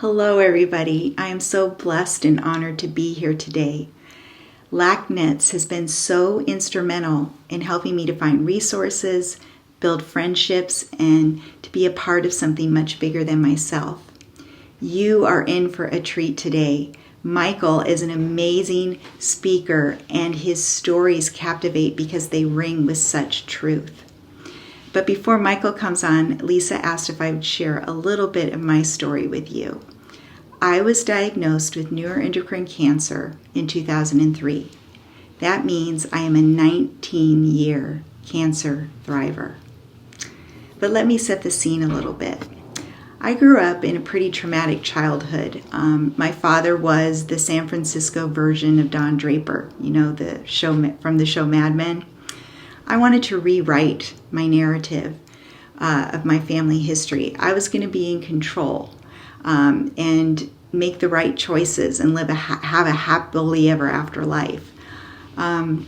Hello, everybody. I am so blessed and honored to be here today. LACNETS has been so instrumental in helping me to find resources, build friendships, and to be a part of something much bigger than myself. You are in for a treat today. Michael is an amazing speaker, and his stories captivate because they ring with such truth. But before Michael comes on, Lisa asked if I would share a little bit of my story with you. I was diagnosed with neuroendocrine cancer in 2003. That means I am a 19-year cancer thriver. But let me set the scene a little bit. I grew up in a pretty traumatic childhood. My father was the San Francisco version of Don Draper, the show from the show Mad Men. I wanted to rewrite my narrative of my family history. I was going to be in control and make the right choices and have a happily ever after life. I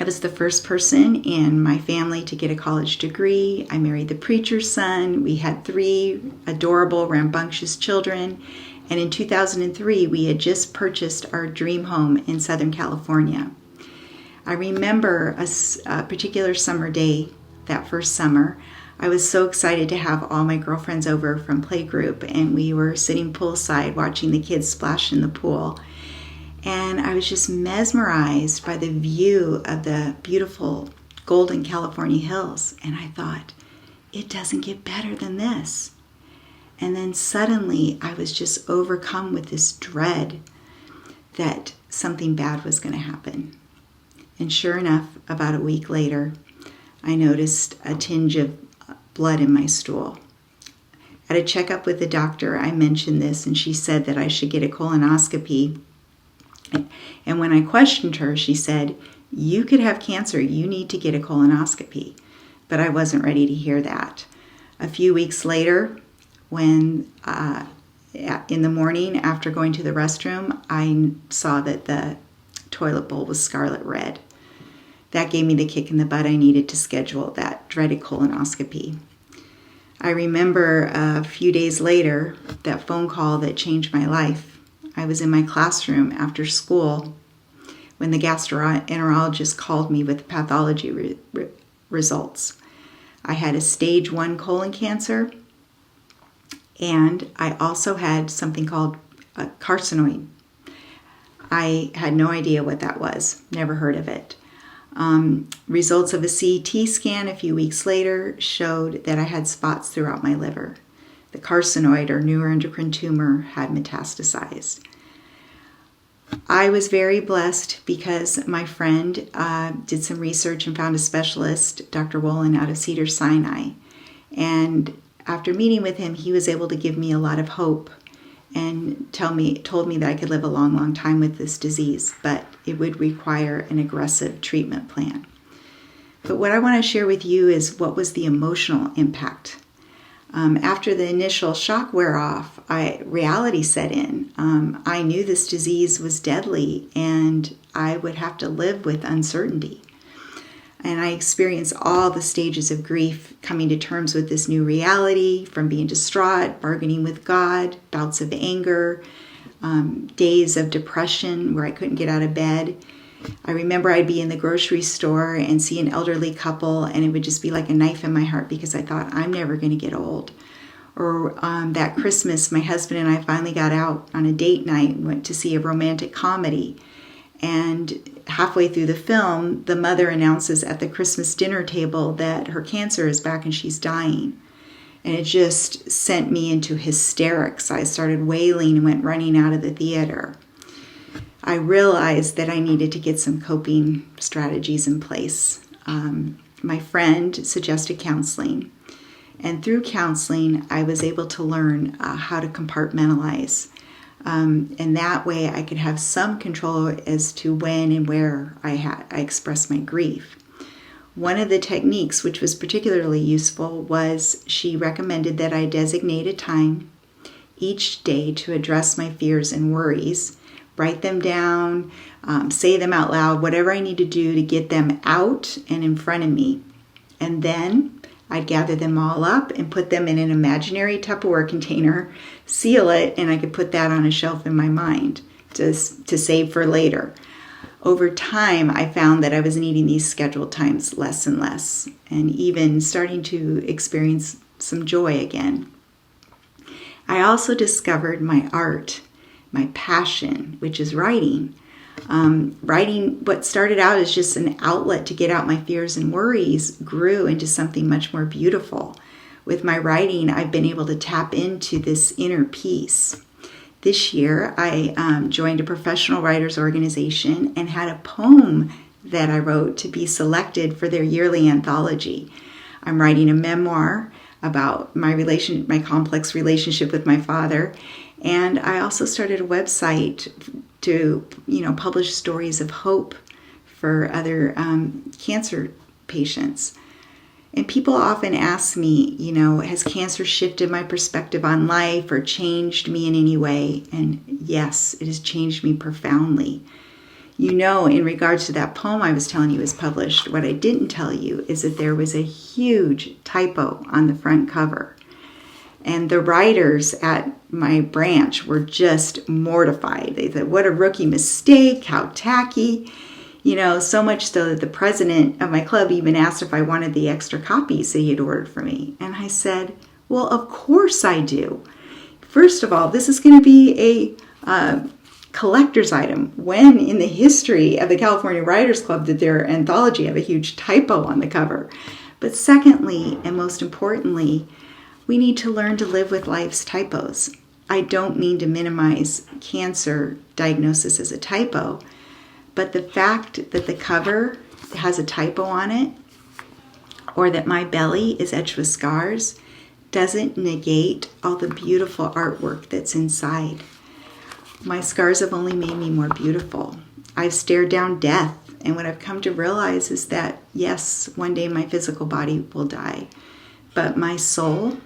was the first person in my family to get a college degree. I married the preacher's son. We had 3 adorable, rambunctious children. And in 2003, we had just purchased our dream home in Southern California. I remember a particular summer day, that first summer. I was so excited to have all my girlfriends over from playgroup, and we were sitting poolside watching the kids splash in the pool. And I was just mesmerized by the view of the beautiful golden California hills. And I thought, it doesn't get better than this. And then suddenly I was just overcome with this dread that something bad was going to happen. And sure enough, about a week later, I noticed a tinge of blood in my stool. At a checkup with the doctor, I mentioned this, and she said that I should get a colonoscopy. And when I questioned her, she said, "You could have cancer. You need to get a colonoscopy." But I wasn't ready to hear that. A few weeks later, when in the morning after going to the restroom, I saw that the toilet bowl was scarlet red. That gave me the kick in the butt I needed to schedule that dreaded colonoscopy. I remember a few days later that phone call that changed my life. I was in my classroom after school when the gastroenterologist called me with pathology results. I had a stage 1 colon cancer, and I also had something called a carcinoid. I had no idea what that was, never heard of it. Results of a CT scan a few weeks later showed that I had spots throughout my liver. The carcinoid or neuroendocrine tumor had metastasized. I was very blessed because my friend did some research and found a specialist, Dr. Wolin, out of Cedars-Sinai. And after meeting with him, he was able to give me a lot of hope and told me that I could live a long, long time with this disease, but it would require an aggressive treatment plan. But what I want to share with you is what was the emotional impact. After the initial shock wear off, reality set in. I knew this disease was deadly and I would have to live with uncertainty. And I experienced all the stages of grief, coming to terms with this new reality, from being distraught, bargaining with God, bouts of anger, days of depression where I couldn't get out of bed. I remember I'd be in the grocery store and see an elderly couple, and it would just be like a knife in my heart because I thought, I'm never going to get old. Or that Christmas, my husband and I finally got out on a date night and went to see a romantic comedy. And halfway through the film, the mother announces at the Christmas dinner table that her cancer is back and she's dying. And it just sent me into hysterics. I started wailing and went running out of the theater. I realized that I needed to get some coping strategies in place. My friend suggested counseling. And through counseling, I was able to learn how to compartmentalize. And that way I could have some control as to when and where I expressed my grief. One of the techniques, which was particularly useful, was she recommended that I designate a time each day to address my fears and worries, write them down, say them out loud, whatever I need to do to get them out and in front of me. And then I'd gather them all up and put them in an imaginary Tupperware container, seal it, and I could put that on a shelf in my mind to save for later. Over time, I found that I was needing these scheduled times less and less, and even starting to experience some joy again. I also discovered my art, my passion, which is writing. Writing, what started out as just an outlet to get out my fears and worries, grew into something much more beautiful. With my writing, I've been able to tap into this inner peace. This year, I joined a professional writers organization and had a poem that I wrote to be selected for their yearly anthology. I'm writing a memoir about my complex relationship with my father, and I also started a website to publish stories of hope for other cancer patients. And people often ask me, has cancer shifted my perspective on life or changed me in any way? And yes, it has changed me profoundly. In regards to that poem I was telling you was published, what I didn't tell you is that there was a huge typo on the front cover. And the writers at my branch were just mortified. They said, what a rookie mistake, how tacky. So much so that the president of my club even asked if I wanted the extra copies that he had ordered for me. And I said, well, of course I do. First of all, this is going to be a collector's item. When in the history of the California Writers Club did their anthology have a huge typo on the cover? But secondly, and most importantly, we need to learn to live with life's typos. I don't mean to minimize cancer diagnosis as a typo, but the fact that the cover has a typo on it, or that my belly is etched with scars, doesn't negate all the beautiful artwork that's inside. My scars have only made me more beautiful. I've stared down death, and what I've come to realize is that, yes, one day my physical body will die, but my soul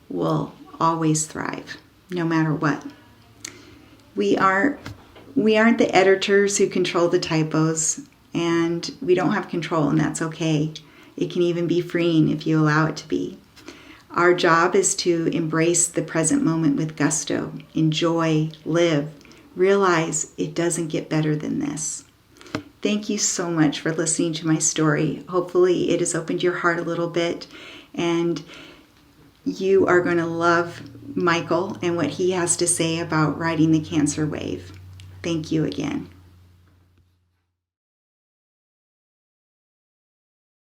will always thrive, no matter what. We aren't the editors who control the typos, and we don't have control, and that's okay. It can even be freeing if you allow it to be. Our job is to embrace the present moment with gusto, enjoy, live, realize it doesn't get better than this. Thank you so much for listening to my story. Hopefully it has opened your heart a little bit, and you are going to love Michael and what he has to say about riding the cancer wave. Thank you again.